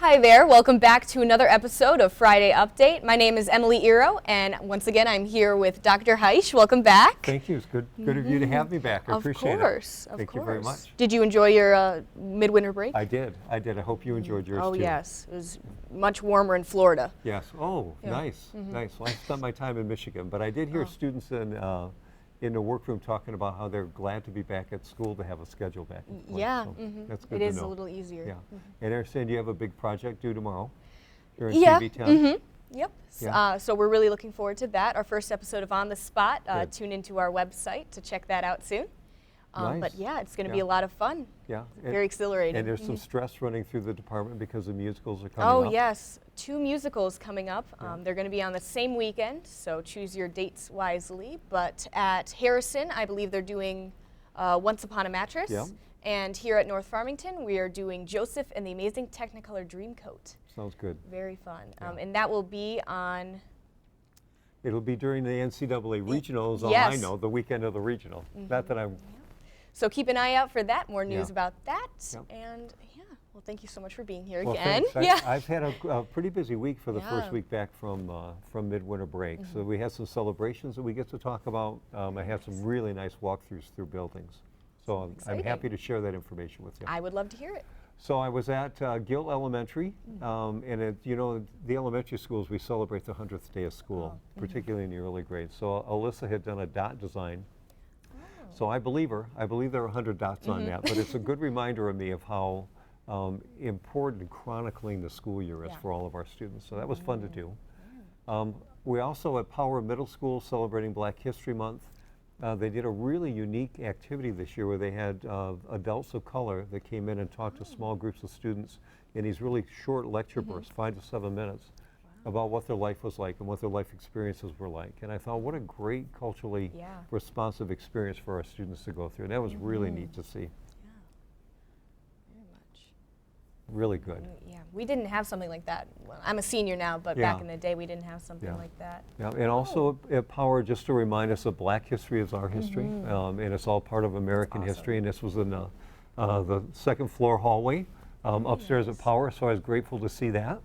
Hi there, welcome back to another episode of Friday Update. My name is Emily Iro, and once again I'm here with Dr. Heisch. Welcome back. Thank you. It's good of you to have me back. I appreciate it. Of course. Thank you very much. Did you enjoy your midwinter break? I did. I hope you enjoyed yours too. Oh yes, it was much warmer in Florida. Yes. Oh, Yeah. nice. Nice. Well, I spent my time in Michigan, but I did hear students in the workroom talking about how they're glad to be back at school to have a schedule back in place. Yeah, So that's good it to is know. a little easier. Yeah. And I understand you have a big project due tomorrow. You're in Yeah. TV10. Yep. Yeah. So we're really looking forward to that. Our first episode of On the Spot. Good. Tune into our website to check that out soon. But Nice. yeah, it's going to Yeah. be a lot of fun. Yeah. Very exhilarating. And there's some stress running through the department because the musicals are coming Oh up. yes, 2 musicals coming up. Yeah. They're going to be on the same weekend, so choose your dates wisely. But at Harrison, I believe they're doing Once Upon a Mattress. Yeah. And here at North Farmington, we are doing Joseph and the Amazing Technicolor Dreamcoat. Sounds good. Very fun. Yeah. And that will be on... It'll be during the NCAA regionals, all I Yes. know, the weekend of the regional. Not that I'm So keep an eye out for that, more news Yeah. about that. Yep. And yeah, well, thank you so much for being here Well, again. thanks. I've had a pretty busy week for the Yeah. first week back from midwinter break. So we had some celebrations that we get to talk about. I had some really nice walkthroughs through buildings. So I'm Exciting. happy to share that information with you. I would love to hear it. So I was at Gill Elementary, and the elementary schools, we celebrate the 100th day of school, particularly in the early grades. So Alyssa had done a dot design. So I believe her. I believe there are 100 dots on that, but it's a good reminder of me of how important chronicling the school year is Yeah. for all of our students. So that was fun to do. We also at Power Middle School celebrating Black History Month. They did a really unique activity this year where they had adults of color that came in and talked to small groups of students in these really short lecture bursts, 5 to 7 minutes, about what their life was like and what their life experiences were like. And I thought, what a great culturally Yeah. responsive experience for our students to go through. And that was really neat to see. Yeah, very much. Really good. Yeah, we didn't have something like that. Well, I'm a senior now, but Yeah. back in the day, we didn't have something Yeah. like that. Yeah, and also at Power, just to remind us that Black history is our history, and it's all part of American awesome. history. And this was in the second floor hallway upstairs at Power, so I was grateful to see that.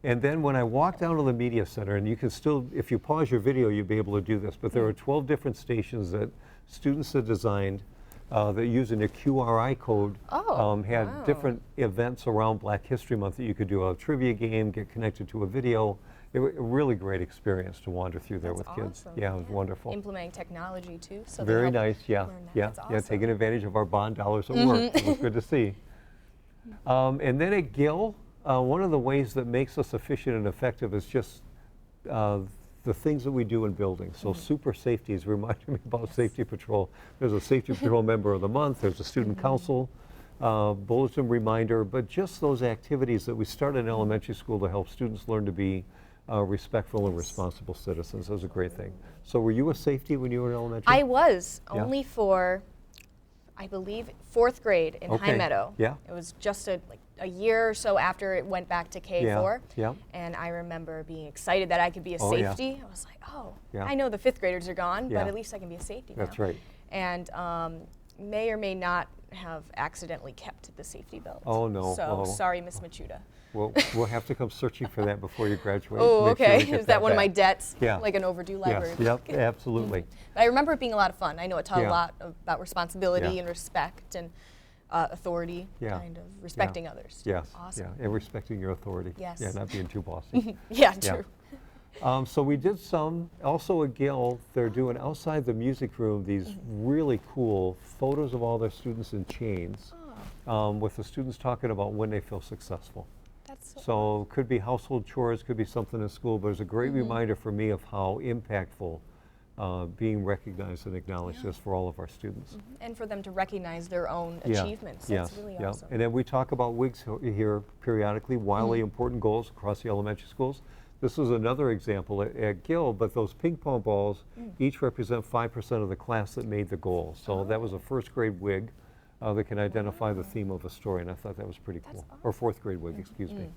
And then when I walked down to the media center, and you can still, if you pause your video, you'll be able to do this, but there are 12 different stations that students had designed that using a QRI code had wow. different events around Black History Month that you could do a trivia game, get connected to a video. It was a really great experience to wander through there That's with kids. awesome. Yeah, it was wonderful. Implementing technology too. So they Very help nice, yeah. learn that. Yeah, That's yeah, awesome. taking advantage of our bond dollars at work. It was good to see. And then at Gill, one of the ways that makes us efficient and effective is just the things that we do in buildings. So super safety is reminding me about safety patrol. There's a safety patrol member of the month, there's a student council bulletin reminder, but just those activities that we start in elementary school to help students learn to be respectful and responsible citizens is a great thing. So were you a safety when you were in elementary? I was Yeah. only for, I believe, 4th grade in High Okay. Meadow. Yeah. It was just a year or so after it went back to K4. Yeah. And I remember being excited that I could be a Oh, yeah. safety. I was like, oh, Yeah. I know the 5th graders are gone, Yeah. but at least I can be a safety That's now. right. And may or may not have accidentally kept the safety belt. Oh, no. So Oh. sorry, Miss Machuda. We'll have to come searching for that before you graduate. Oh, Make sure okay. we get Is that one of my back. debts? Yeah. Like an overdue library Yes, book? yep, absolutely. But I remember it being a lot of fun. I know it taught Yeah. a lot about responsibility Yeah. and respect and authority, Yeah. kind of respecting others. Yes, Awesome. yeah, and respecting your authority. Yes. Yeah, not being too bossy. Yeah, Yeah. true. So we did some, also at Gill, they're doing outside the music room these really cool photos of all their students in chains with the students talking about when they feel successful. That's So could be household chores, could be something in school, but it's a great reminder for me of how impactful being recognized and acknowledged is for all of our students. and for them to recognize their own Yeah, achievements. yes, That's really yeah. awesome. And then we talk about WIGs here periodically, wildly important goals across the elementary schools. This is another example at Gill, but those ping pong balls each represent 5% of the class that made the goal. So that was a 1st grade WIG that can identify the theme of a story, and I thought that was pretty cool. Or 4th grade WIG, excuse me.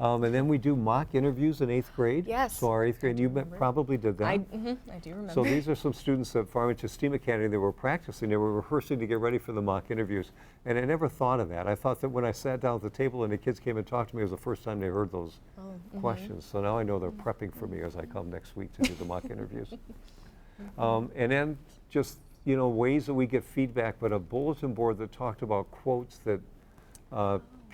And then we do mock interviews in 8th grade. Yes, So our 8th grade, and you probably did that. I do remember. So these are some students at Farmington STEAM Academy that were practicing. They were rehearsing to get ready for the mock interviews. And I never thought of that. I thought that when I sat down at the table and the kids came and talked to me, it was the first time they heard those questions. So now I know they're prepping for me as I come next week to do the mock interviews. And then just, you know, ways that we get feedback, but a bulletin board that talked about quotes that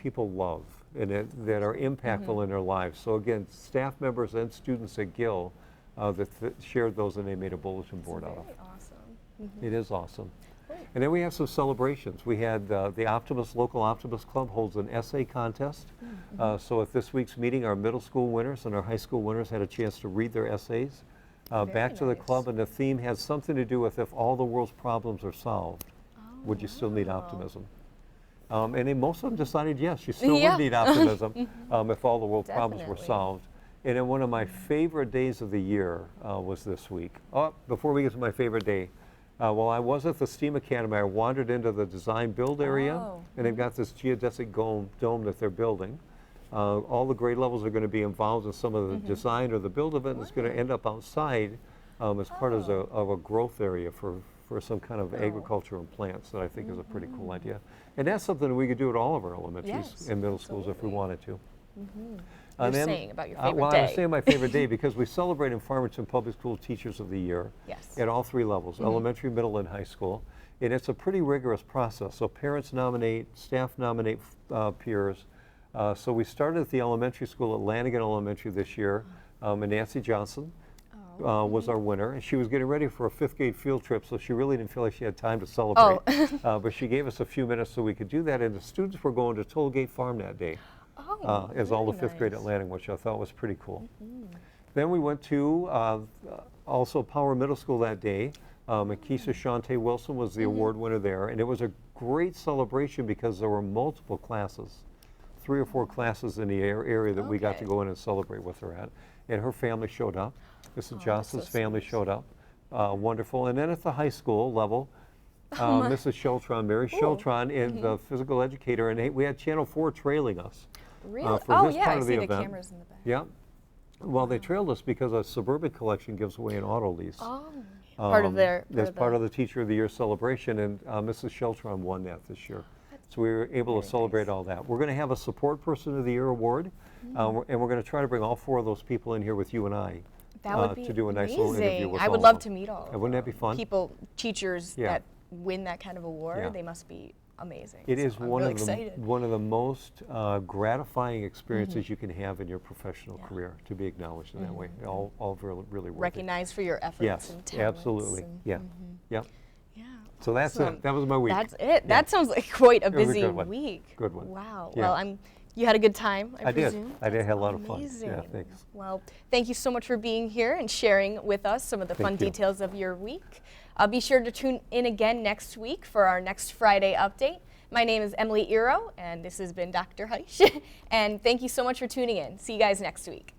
people love and that are impactful in their lives. So again, staff members and students at Gill that shared those, and they made a bulletin board out of. Very awesome. It is awesome. Great. And then we have some celebrations. We had the local Optimist Club holds an essay contest. So at this week's meeting, our middle school winners and our high school winners had a chance to read their essays back to the club, and the theme has something to do with if all the world's problems are solved, would you still need optimism? And then most of them decided yes, you still would need optimism if all the world's problems were solved. And then one of my favorite days of the year was this week. Before we get to my favorite day, while I was at the STEAM Academy, I wandered into the design build area, and they've got this geodesic dome that they're building. All the grade levels are going to be involved in some of the design or the build of it, and it's going to end up outside as part of a growth area for some kind of agriculture and plants that I think is a pretty cool idea. And that's something that we could do at all of our elementaries and middle schools if we wanted to. You're saying about your favorite well, day. I was saying my favorite day because we celebrate in Farmington Public School Teachers of the Year at all 3 levels, elementary, middle, and high school. And it's a pretty rigorous process. So parents nominate, staff nominate peers. So we started at the elementary school at Lanigan Elementary this year, and Nancy Johnson was our winner. And she was getting ready for a 5th grade field trip, so she really didn't feel like she had time to celebrate. But she gave us a few minutes so we could do that, and the students were going to Tollgate Farm that day. As all the 5th grade at Lanigan, which I thought was pretty cool. Then we went to also Power Middle School that day. Keisha Shante Wilson was the award winner there, and it was a great celebration because there were multiple classes, 3 or 4 classes in the area that we got to go in and celebrate with her at. And her family showed up. Mrs. Johnson's family showed up. Wonderful. And then at the high school level, Mrs. Sheltron, Mary Sheltron, is the physical educator, and we had Channel 4 trailing us. Really? For this part I of see the the event. cameras in the back. Yeah. Well, they trailed us because a Suburban Collection gives away an auto lease. Part of their... As part of the Teacher of the Year celebration, and Mrs. Sheltron won that this year. So we were able to celebrate all that. We're going to have a Support Person of the Year award, and we're going to try to bring all 4 of those people in here with you and I That would be to do a nice little interview with I would all love of to them. meet all of them. Wouldn't that be fun? People, teachers that win that kind of award, Yeah. they must be amazing. It So is I'm one really of excited. one of the most gratifying experiences you can have in your professional career, to be acknowledged in that way. All really worth it. Recognized for your efforts Yes, and talents. absolutely. And, Yeah. Yep. Yeah. So that's Awesome. it. That was my week. That's it. That sounds like quite a was a busy good one. week. Good one. Wow. Yeah. Well, you had a good time, I did. presume? I did. That's Had a lot of fun. amazing. Yeah, thanks. Well, thank you so much for being here and sharing with us some of the fun Thank you. details of your week. Be sure to tune in again next week for our next Friday update. My name is Emily Iro, and this has been Dr. Heisch. And thank you so much for tuning in. See you guys next week.